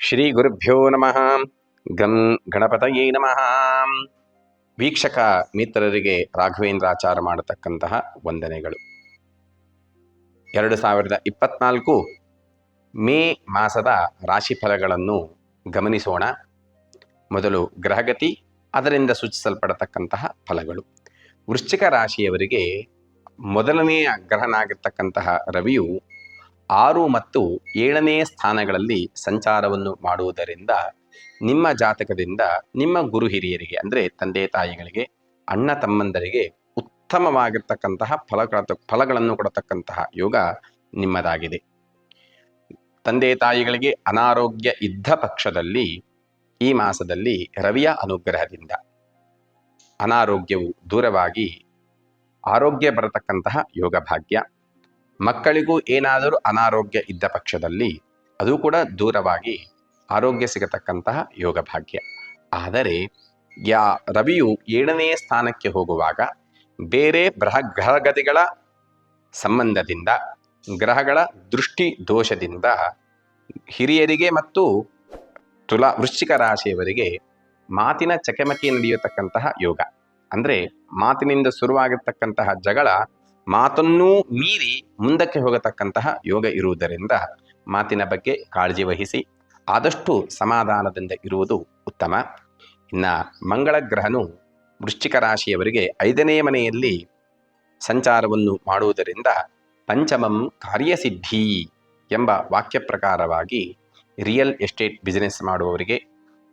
ಶ್ರೀ ಗುರುಭ್ಯೋ ನಮಃ. ಗಂ ಗಣಪತಯೇ ನಮಃ. ವೀಕ್ಷಕ ಮಿತ್ರರಿಗೆ ರಾಘವೇಂದ್ರಾಚಾರ ಮಾಡತಕ್ಕಂತಹ ವಂದನೆಗಳು. 2024 ಮೇ ಮಾಸದ ರಾಶಿಫಲಗಳನ್ನು ಗಮನಿಸೋಣ. ಮೊದಲು ಗ್ರಹಗತಿ, ಅದರಿಂದ ಸೂಚಿಸಲ್ಪಡತಕ್ಕಂತಹ ಫಲಗಳು. ವೃಶ್ಚಿಕ ರಾಶಿಯವರಿಗೆ ಮೊದಲನೆಯ ಗ್ರಹನಾಗಿರ್ತಕ್ಕಂತಹ ರವಿಯು 6 ಮತ್ತು 7ನೇ ಸ್ಥಾನಗಳಲ್ಲಿ ಸಂಚಾರವನ್ನು ಮಾಡುವುದರಿಂದ ನಿಮ್ಮ ಜಾತಕದಿಂದ ನಿಮ್ಮ ಗುರು ಹಿರಿಯರಿಗೆ ಅಂದರೆ ತಂದೆ ತಾಯಿಗಳಿಗೆ, ಅಣ್ಣ ತಮ್ಮಂದರಿಗೆ ಉತ್ತಮವಾಗಿರ್ತಕ್ಕಂತಹ ಫಲಗಳನ್ನು ಕೊಡತಕ್ಕಂತಹ ಯೋಗ ನಿಮ್ಮದಾಗಿದೆ. ತಂದೆ ತಾಯಿಗಳಿಗೆ ಅನಾರೋಗ್ಯ ಇದ್ದ ಪಕ್ಷದಲ್ಲಿ ಈ ಮಾಸದಲ್ಲಿ ರವಿಯ ಅನುಗ್ರಹದಿಂದ ಅನಾರೋಗ್ಯವು ದೂರವಾಗಿ ಆರೋಗ್ಯ ಬರತಕ್ಕಂತಹ ಯೋಗ ಭಾಗ್ಯ. ಮಕ್ಕಳಿಗೂ ಏನಾದರೂ ಅನಾರೋಗ್ಯ ಇದ್ದ ಪಕ್ಷದಲ್ಲಿ ಅದು ಕೂಡ ದೂರವಾಗಿ ಆರೋಗ್ಯ ಸಿಗತಕ್ಕಂತಹ ಯೋಗ ಭಾಗ್ಯ. ಆದರೆ ರವಿಯು 7ನೇ ಸ್ಥಾನಕ್ಕೆ ಹೋಗುವಾಗ ಬೇರೆ ಗ್ರಹಗತಿಗಳ ಸಂಬಂಧದಿಂದ, ಗ್ರಹಗಳ ದೃಷ್ಟಿ ದೋಷದಿಂದ ಹಿರಿಯರಿಗೆ ಮತ್ತು ವೃಶ್ಚಿಕ ರಾಶಿಯವರಿಗೆ ಮಾತಿನ ಚಕಮಕಿ ನಡೆಯತಕ್ಕಂತಹ ಯೋಗ. ಅಂದರೆ ಮಾತಿನಿಂದ ಶುರುವಾಗಿರ್ತಕ್ಕಂತಹ ಜಗಳ ಮಾತನ್ನೂ ಮೀರಿ ಮುಂದಕ್ಕೆ ಹೋಗತಕ್ಕಂತಹ ಯೋಗ ಇರುವುದರಿಂದ ಮಾತಿನ ಬಗ್ಗೆ ಕಾಳಜಿ ವಹಿಸಿ ಆದಷ್ಟು ಸಮಾಧಾನದಿಂದ ಇರುವುದು ಉತ್ತಮ. ಇನ್ನು ಮಂಗಳ ಗ್ರಹನು ವೃಶ್ಚಿಕ ರಾಶಿಯವರಿಗೆ 5ನೇ ಮನೆಯಲ್ಲಿ ಸಂಚಾರವನ್ನು ಮಾಡುವುದರಿಂದ ಪಂಚಮಂ ಕಾರ್ಯಸಿದ್ಧಿ ಎಂಬ ವಾಕ್ಯ ಪ್ರಕಾರವಾಗಿ ರಿಯಲ್ ಎಸ್ಟೇಟ್ ಬಿಸಿನೆಸ್ ಮಾಡುವವರಿಗೆ,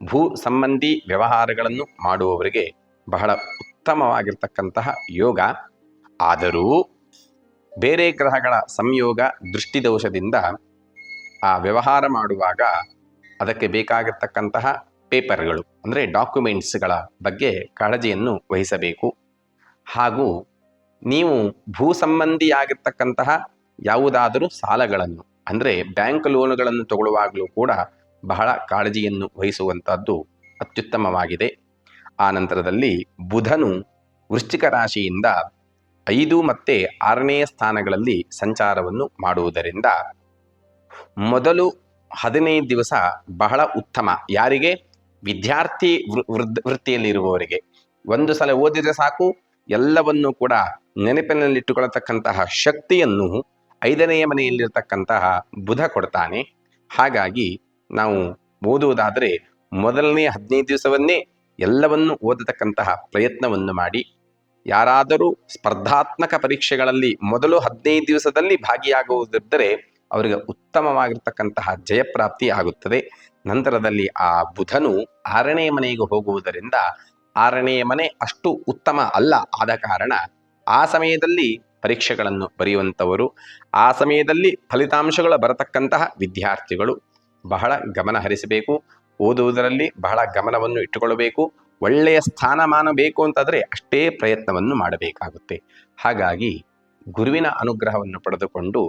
ಭೂ ಸಂಬಂಧಿ ವ್ಯವಹಾರಗಳನ್ನು ಮಾಡುವವರಿಗೆ ಬಹಳ ಉತ್ತಮವಾಗಿರ್ತಕ್ಕಂತಹ ಯೋಗ. ಆದರೂ ಬೇರೆ ಗ್ರಹಗಳ ಸಂಯೋಗ ದೃಷ್ಟಿದೋಷದಿಂದ ಆ ವ್ಯವಹಾರ ಮಾಡುವಾಗ ಅದಕ್ಕೆ ಬೇಕಾಗಿರ್ತಕ್ಕಂತಹ ಪೇಪರ್ಗಳು ಅಂದರೆ ಡಾಕ್ಯುಮೆಂಟ್ಸ್ಗಳ ಬಗ್ಗೆ ಕಾಳಜಿಯನ್ನು ವಹಿಸಬೇಕು. ಹಾಗೂ ನೀವು ಭೂ ಸಂಬಂಧಿಯಾಗಿರ್ತಕ್ಕಂತಹ ಯಾವುದಾದರೂ ಸಾಲಗಳನ್ನು ಅಂದರೆ ಬ್ಯಾಂಕ್ ಲೋನುಗಳನ್ನು ತಗೊಳ್ಳುವಾಗಲೂ ಕೂಡ ಬಹಳ ಕಾಳಜಿಯನ್ನು ವಹಿಸುವಂಥದ್ದು ಅತ್ಯುತ್ತಮವಾಗಿದೆ. ಆ ನಂತರದಲ್ಲಿ ಬುಧನು ವೃಶ್ಚಿಕ ರಾಶಿಯಿಂದ 5 ಮತ್ತು 6ನೇ ಸ್ಥಾನಗಳಲ್ಲಿ ಸಂಚಾರವನ್ನು ಮಾಡುವುದರಿಂದ ಮೊದಲು 15 ದಿವಸ ಬಹಳ ಉತ್ತಮ. ಯಾರಿಗೆ? ವಿದ್ಯಾರ್ಥಿ ವೃತ್ತಿಯಲ್ಲಿರುವವರಿಗೆ. ಒಂದು ಸಲ ಓದಿದರೆ ಸಾಕು, ಎಲ್ಲವನ್ನೂ ಕೂಡ ನೆನಪಿನಲ್ಲಿಟ್ಟುಕೊಳ್ಳತಕ್ಕಂತಹ ಶಕ್ತಿಯನ್ನು 5ನೇ ಮನೆಯಲ್ಲಿರ್ತಕ್ಕಂತಹ ಬುಧ ಕೊಡ್ತಾನೆ. ಹಾಗಾಗಿ ನಾವು ಓದುವುದಾದರೆ ಮೊದಲನೇ 15 ದಿವಸವನ್ನೇ ಎಲ್ಲವನ್ನೂ ಓದತಕ್ಕಂತಹ ಪ್ರಯತ್ನವನ್ನು ಮಾಡಿ. ಯಾರಾದರೂ ಸ್ಪರ್ಧಾತ್ಮಕ ಪರೀಕ್ಷೆಗಳಲ್ಲಿ ಮೊದಲು 15 ದಿವಸದಲ್ಲಿ ಭಾಗಿಯಾಗುವುದಿದ್ದರೆ ಅವರಿಗೆ ಉತ್ತಮವಾಗಿರ್ತಕ್ಕಂತಹ ಜಯಪ್ರಾಪ್ತಿ ಆಗುತ್ತದೆ. ನಂತರದಲ್ಲಿ ಆ ಬುಧನು 6ನೇ ಮನೆಗೆ ಹೋಗುವುದರಿಂದ 6ನೇ ಮನೆ ಅಷ್ಟು ಉತ್ತಮ ಅಲ್ಲ. ಆದ ಕಾರಣ ಆ ಸಮಯದಲ್ಲಿ ಪರೀಕ್ಷೆಗಳನ್ನು ಬರೆಯುವಂಥವರು, ಆ ಸಮಯದಲ್ಲಿ ಫಲಿತಾಂಶಗಳು ಬರತಕ್ಕಂತಹ ವಿದ್ಯಾರ್ಥಿಗಳು ಬಹಳ ಗಮನ ಹರಿಸಬೇಕು. ಓದುವುದರಲ್ಲಿ ಬಹಳ ಗಮನವನ್ನು ಇಟ್ಟುಕೊಳ್ಳಬೇಕು. ಒಳ್ಳೆಯ ಸ್ಥಾನಮಾನ ಬೇಕು ಅಂತಂದರೆ ಅಷ್ಟೇ ಪ್ರಯತ್ನವನ್ನು ಮಾಡಬೇಕಾಗುತ್ತೆ. ಹಾಗಾಗಿ ಗುರುವಿನ ಅನುಗ್ರಹವನ್ನು ಪಡೆದುಕೊಂಡು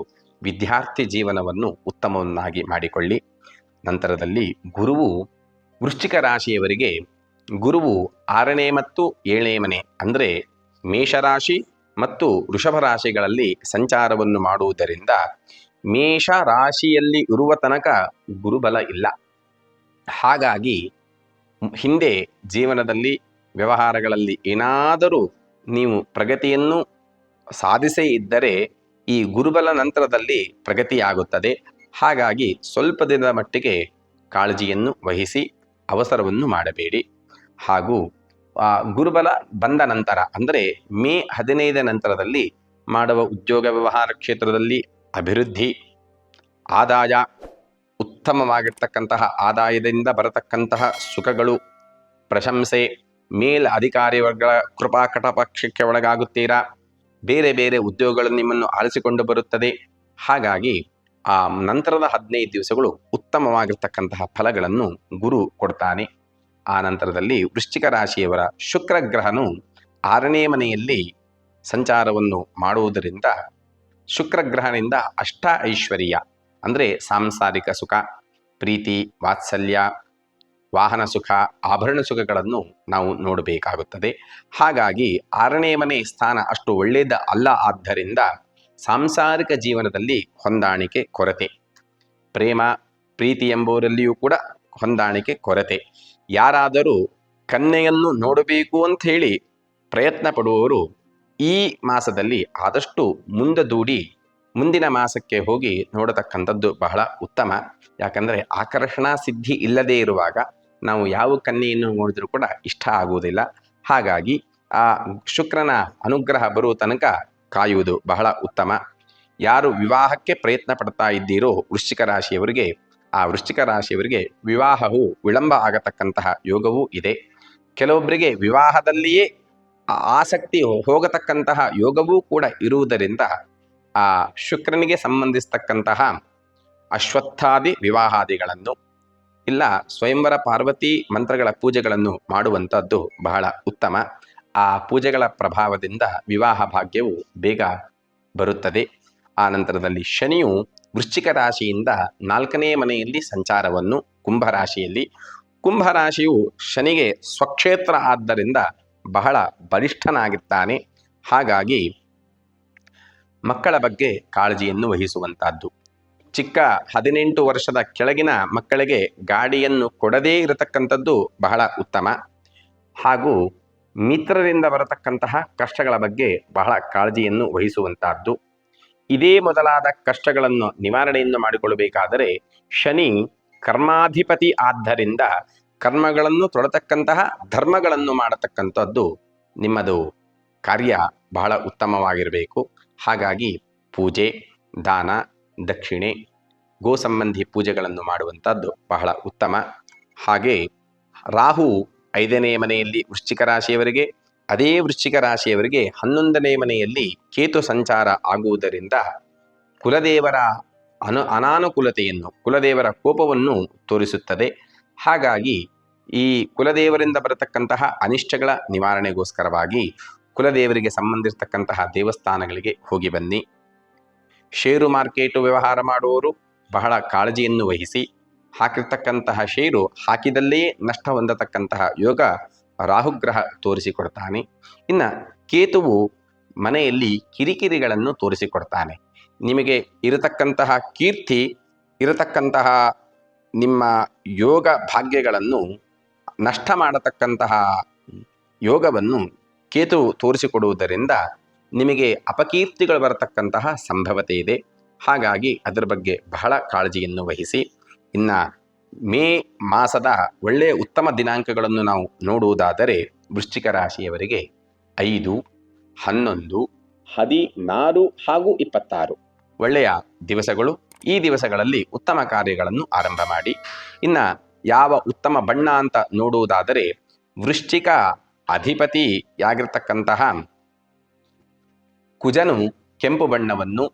ವಿದ್ಯಾರ್ಥಿ ಜೀವನವನ್ನು ಉತ್ತಮವನ್ನಾಗಿ ಮಾಡಿಕೊಳ್ಳಿ. ನಂತರದಲ್ಲಿ ಗುರುವು ವೃಶ್ಚಿಕ ರಾಶಿಯವರಿಗೆ ಗುರುವು 6ನೇ ಮತ್ತು 7ನೇ ಮನೆ ಅಂದರೆ ಮೇಷರಾಶಿ ಮತ್ತು ವೃಷಭ ರಾಶಿಗಳಲ್ಲಿ ಸಂಚಾರವನ್ನು ಮಾಡುವುದರಿಂದ ಮೇಷ ರಾಶಿಯಲ್ಲಿ ಇರುವ ತನಕ ಗುರುಬಲ ಇಲ್ಲ. ಹಾಗಾಗಿ ಹಿಂದೆ ಜೀವನದಲ್ಲಿ ವ್ಯವಹಾರಗಳಲ್ಲಿ ಏನಾದರೂ ನೀವು ಪ್ರಗತಿಯನ್ನು ಸಾಧಿಸೇ ಇದ್ದರೆ ಈ ಗುರುಬಲ ನಂತರದಲ್ಲಿ ಪ್ರಗತಿಯಾಗುತ್ತದೆ. ಹಾಗಾಗಿ ಸ್ವಲ್ಪ ದಿನದ ಮಟ್ಟಿಗೆ ಕಾಳಜಿಯನ್ನು ವಹಿಸಿ ಅವಸರವನ್ನು ಮಾಡಬೇಡಿ. ಹಾಗೂ ಗುರುಬಲ ಬಂದ ನಂತರ ಅಂದರೆ ಮೇ 15 ನಂತರದಲ್ಲಿ ಮಾಡುವ ಉದ್ಯೋಗ ವ್ಯವಹಾರ ಕ್ಷೇತ್ರದಲ್ಲಿ ಅಭಿವೃದ್ಧಿ, ಆದಾಯ, ಉತ್ತಮವಾಗಿರ್ತಕ್ಕಂತಹ ಆದಾಯದಿಂದ ಬರತಕ್ಕಂತಹ ಸುಖಗಳು, ಪ್ರಶಂಸೆ, ಮೇಲ್ ಅಧಿಕಾರಿ ವರ್ಗಗಳ ಕೃಪಾ ಕಟಾಕ್ಷಕ್ಕೆ ಒಳಗಾಗುತ್ತೀರಾ. ಬೇರೆ ಬೇರೆ ಉದ್ಯೋಗಗಳು ನಿಮ್ಮನ್ನು ಆರಿಸಿಕೊಂಡು ಬರುತ್ತದೆ. ಹಾಗಾಗಿ ಆ ನಂತರದ 15 ದಿವಸಗಳು ಉತ್ತಮವಾಗಿರ್ತಕ್ಕಂತಹ ಫಲಗಳನ್ನು ಗುರು ಕೊಡ್ತಾನೆ. ಆ ನಂತರದಲ್ಲಿ ವೃಶ್ಚಿಕ ರಾಶಿಯವರ ಶುಕ್ರ ಗ್ರಹನು 6ನೇ ಮನೆಯಲ್ಲಿ ಸಂಚಾರವನ್ನು ಮಾಡುವುದರಿಂದ ಶುಕ್ರಗ್ರಹನಿಂದ ಅಷ್ಟ ಐಶ್ವರ್ಯ ಅಂದರೆ ಸಾಂಸಾರಿಕ ಸುಖ, ಪ್ರೀತಿ, ವಾತ್ಸಲ್ಯ, ವಾಹನ ಸುಖ, ಆಭರಣ ಸುಖಗಳನ್ನು ನಾವು ನೋಡಬೇಕಾಗುತ್ತದೆ. ಹಾಗಾಗಿ 6ನೇ ಮನೆ ಸ್ಥಾನ ಅಷ್ಟು ಒಳ್ಳೆಯದ ಅಲ್ಲ. ಆದ್ದರಿಂದ ಸಾಂಸಾರಿಕ ಜೀವನದಲ್ಲಿ ಹೊಂದಾಣಿಕೆ ಕೊರತೆ, ಪ್ರೇಮ ಪ್ರೀತಿ ಎಂಬುವರಲ್ಲಿಯೂ ಕೂಡ ಹೊಂದಾಣಿಕೆ ಕೊರತೆ. ಯಾರಾದರೂ ಕನ್ಯೆಯನ್ನು ನೋಡಬೇಕು ಅಂತ ಹೇಳಿ ಪ್ರಯತ್ನ ಪಡುವವರು ಈ ಮಾಸದಲ್ಲಿ ಆದಷ್ಟು ಮುಂದೂಡಿ ಮುಂದಿನ ಮಾಸಕ್ಕೆ ಹೋಗಿ ನೋಡತಕ್ಕಂಥದ್ದು ಬಹಳ ಉತ್ತಮ. ಯಾಕಂದರೆ ಆಕರ್ಷಣಾ ಸಿದ್ಧಿ ಇಲ್ಲದೇ ಇರುವಾಗ ನಾವು ಯಾವ ಕನ್ಯೆಯನ್ನು ನೋಡಿದ್ರೂ ಕೂಡ ಇಷ್ಟ ಆಗುವುದಿಲ್ಲ. ಹಾಗಾಗಿ ಆ ಶುಕ್ರನ ಅನುಗ್ರಹ ಬರುವ ತನಕ ಕಾಯುವುದು ಬಹಳ ಉತ್ತಮ. ಯಾರು ವಿವಾಹಕ್ಕೆ ಪ್ರಯತ್ನ ಪಡ್ತಾ ಇದ್ದೀರೋ ವೃಶ್ಚಿಕ ರಾಶಿಯವರಿಗೆ, ಆ ವೃಶ್ಚಿಕ ರಾಶಿಯವರಿಗೆ ವಿವಾಹವು ವಿಳಂಬ ಆಗತಕ್ಕಂತಹ ಯೋಗವೂ ಇದೆ. ಕೆಲವೊಬ್ಬರಿಗೆ ವಿವಾಹದಲ್ಲಿಯೇ ಆಸಕ್ತಿ ಹೋಗತಕ್ಕಂತಹ ಯೋಗವೂ ಕೂಡ ಇರುವುದರಿಂದ ಆ ಶುಕ್ರನಿಗೆ ಸಂಬಂಧಿಸ್ತಕ್ಕಂತಹ ಅಶ್ವತ್ಥಾದಿ ವಿವಾಹಾದಿಗಳನ್ನು ಇಲ್ಲ ಸ್ವಯಂವರ ಪಾರ್ವತಿ ಮಂತ್ರಗಳ ಪೂಜೆಗಳನ್ನು ಮಾಡುವಂಥದ್ದು ಬಹಳ ಉತ್ತಮ. ಆ ಪೂಜೆಗಳ ಪ್ರಭಾವದಿಂದ ವಿವಾಹ ಭಾಗ್ಯವು ಬೇಗ ಬರುತ್ತದೆ. ಆ ನಂತರದಲ್ಲಿ ಶನಿಯು ವೃಶ್ಚಿಕ ರಾಶಿಯಿಂದ 4ನೇ ಮನೆಯಲ್ಲಿ ಸಂಚಾರವನ್ನು ಕುಂಭರಾಶಿಯಲ್ಲಿ, ಕುಂಭರಾಶಿಯು ಶನಿಗೆ ಸ್ವಕ್ಷೇತ್ರ ಆದ್ದರಿಂದ ಬಹಳ ಬಲಿಷ್ಠನಾಗಿರ್ತಾನೆ. ಹಾಗಾಗಿ ಮಕ್ಕಳ ಬಗ್ಗೆ ಕಾಳಜಿಯನ್ನು ವಹಿಸುವಂತಹದ್ದು. ಚಿಕ್ಕ 18 ವರ್ಷದ ಕೆಳಗಿನ ಮಕ್ಕಳಿಗೆ ಗಾಡಿಯನ್ನು ಕೊಡದೇ ಇರತಕ್ಕಂಥದ್ದು ಬಹಳ ಉತ್ತಮ. ಹಾಗೂ ಮಿತ್ರರಿಂದ ಬರತಕ್ಕಂತಹ ಕಷ್ಟಗಳ ಬಗ್ಗೆ ಬಹಳ ಕಾಳಜಿಯನ್ನು ವಹಿಸುವಂತಹದ್ದು. ಇದೇ ಮೊದಲಾದ ಕಷ್ಟಗಳನ್ನು ನಿವಾರಣೆಯನ್ನು ಮಾಡಿಕೊಳ್ಳಬೇಕಾದರೆ ಶನಿ ಕರ್ಮಾಧಿಪತಿ ಆದ್ದರಿಂದ ಕರ್ಮಗಳನ್ನು ತೊಡತಕ್ಕಂತಹ ಧರ್ಮಗಳನ್ನು ಮಾಡತಕ್ಕಂಥದ್ದು ನಿಮ್ಮದು ಕಾರ್ಯ ಬಹಳ ಉತ್ತಮವಾಗಿರಬೇಕು. ಹಾಗಾಗಿ ಪೂಜೆ, ದಾನ, ದಕ್ಷಿಣೆ, ಗೋ ಸಂಬಂಧಿ ಪೂಜೆಗಳನ್ನು ಮಾಡುವಂಥದ್ದು ಬಹಳ ಉತ್ತಮ. ಹಾಗೆ ರಾಹು 5ನೇ ಮನೆಯಲ್ಲಿ ವೃಶ್ಚಿಕ ರಾಶಿಯವರಿಗೆ, ಅದೇ ವೃಶ್ಚಿಕ ರಾಶಿಯವರಿಗೆ 11ನೇ ಮನೆಯಲ್ಲಿ ಕೇತು ಸಂಚಾರ ಆಗುವುದರಿಂದ ಕುಲದೇವರ ಅನಾನುಕೂಲತೆಯನ್ನು, ಕುಲದೇವರ ಕೋಪವನ್ನು ತೋರಿಸುತ್ತದೆ. ಹಾಗಾಗಿ ಈ ಕುಲದೇವರಿಂದ ಬರತಕ್ಕಂತಹ ಅನಿಷ್ಟಗಳ ನಿವಾರಣೆಗೋಸ್ಕರವಾಗಿ ಕುಲದೇವರಿಗೆ ಸಂಬಂಧಿಸಿರ್ತಕ್ಕಂತಹ ದೇವಸ್ಥಾನಗಳಿಗೆ ಹೋಗಿ ಬನ್ನಿ. ಷೇರು ಮಾರ್ಕೆಟು ವ್ಯವಹಾರ ಮಾಡುವವರು ಬಹಳ ಕಾಳಜಿಯನ್ನು ವಹಿಸಿ. ಹಾಕಿರ್ತಕ್ಕಂತಹ ಷೇರು ಹಾಕಿದಲ್ಲೇ ನಷ್ಟ ಹೊಂದತಕ್ಕಂತಹ ಯೋಗ ರಾಹುಗ್ರಹ ತೋರಿಸಿಕೊಡ್ತಾನೆ. ಇನ್ನು ಕೇತುವು ಮನೆಯಲ್ಲಿ ಕಿರಿಕಿರಿಗಳನ್ನು ತೋರಿಸಿಕೊಡ್ತಾನೆ. ನಿಮಗೆ ಇರತಕ್ಕಂತಹ ಕೀರ್ತಿ, ಇರತಕ್ಕಂತಹ ನಿಮ್ಮ ಯೋಗ ಭಾಗ್ಯಗಳನ್ನು ನಷ್ಟ ಮಾಡತಕ್ಕಂತಹ ಯೋಗವನ್ನು ಕೇತು ತೋರಿಸಿಕೊಡುವುದರಿಂದ ನಿಮಗೆ ಅಪಕೀರ್ತಿಗಳು ಬರತಕ್ಕಂತಹ ಸಂಭವತೆ ಇದೆ. ಹಾಗಾಗಿ ಅದರ ಬಗ್ಗೆ ಬಹಳ ಕಾಳಜಿಯನ್ನು ವಹಿಸಿ. ಇನ್ನು ಮೇ ಮಾಸದ ಒಳ್ಳೆಯ ಉತ್ತಮ ದಿನಾಂಕಗಳನ್ನು ನಾವು ನೋಡುವುದಾದರೆ ವೃಶ್ಚಿಕ ರಾಶಿಯವರಿಗೆ 5, 11, 16 ಹಾಗೂ 26 ಒಳ್ಳೆಯ ದಿವಸಗಳು. ಈ ದಿವಸಗಳಲ್ಲಿ ಉತ್ತಮ ಕಾರ್ಯಗಳನ್ನು ಆರಂಭ ಮಾಡಿ. ಇನ್ನು ಯಾವ ಉತ್ತಮ ಬಣ್ಣ ಅಂತ ನೋಡುವುದಾದರೆ ವೃಶ್ಚಿಕ ಅಧಿಪತಿಯಾಗಿರ್ತಕ್ಕಂತಹ ಕುಜನು ಕೆಂಪು ಬಣ್ಣವನ್ನು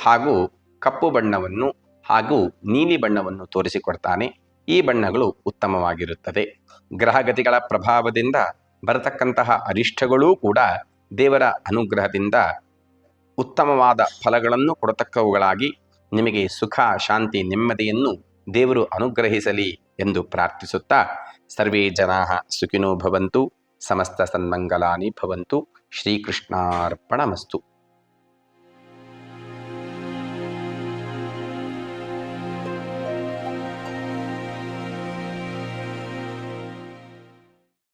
ಹಾಗೂ ಕಪ್ಪು ಬಣ್ಣವನ್ನು ಹಾಗೂ ನೀಲಿ ಬಣ್ಣವನ್ನು ತೋರಿಸಿಕೊಡ್ತಾನೆ. ಈ ಬಣ್ಣಗಳು ಉತ್ತಮವಾಗಿರುತ್ತದೆ. ಗ್ರಹಗತಿಗಳ ಪ್ರಭಾವದಿಂದ ಬರತಕ್ಕಂತಹ ಅರಿಷ್ಟಗಳೂ ಕೂಡ ದೇವರ ಅನುಗ್ರಹದಿಂದ ಉತ್ತಮವಾದ ಫಲಗಳನ್ನು ಕೊಡತಕ್ಕವುಗಳಾಗಿ ನಿಮಗೆ ಸುಖ, ಶಾಂತಿ, ನೆಮ್ಮದಿಯನ್ನು ದೇವರು ಅನುಗ್ರಹಿಸಲಿ ಎಂದು ಪ್ರಾರ್ಥಿಸುತ್ತಾ ಸರ್ವೇ ಜನಾಃ ಸುಖಿನೋ ಭವಂತು, ಸಮಸ್ತ ಸನ್ಮಂಗಲಾನಿ ಭವಂತು. ಶ್ರೀಕೃಷ್ಣಾರ್ಪಣಮಸ್ತು.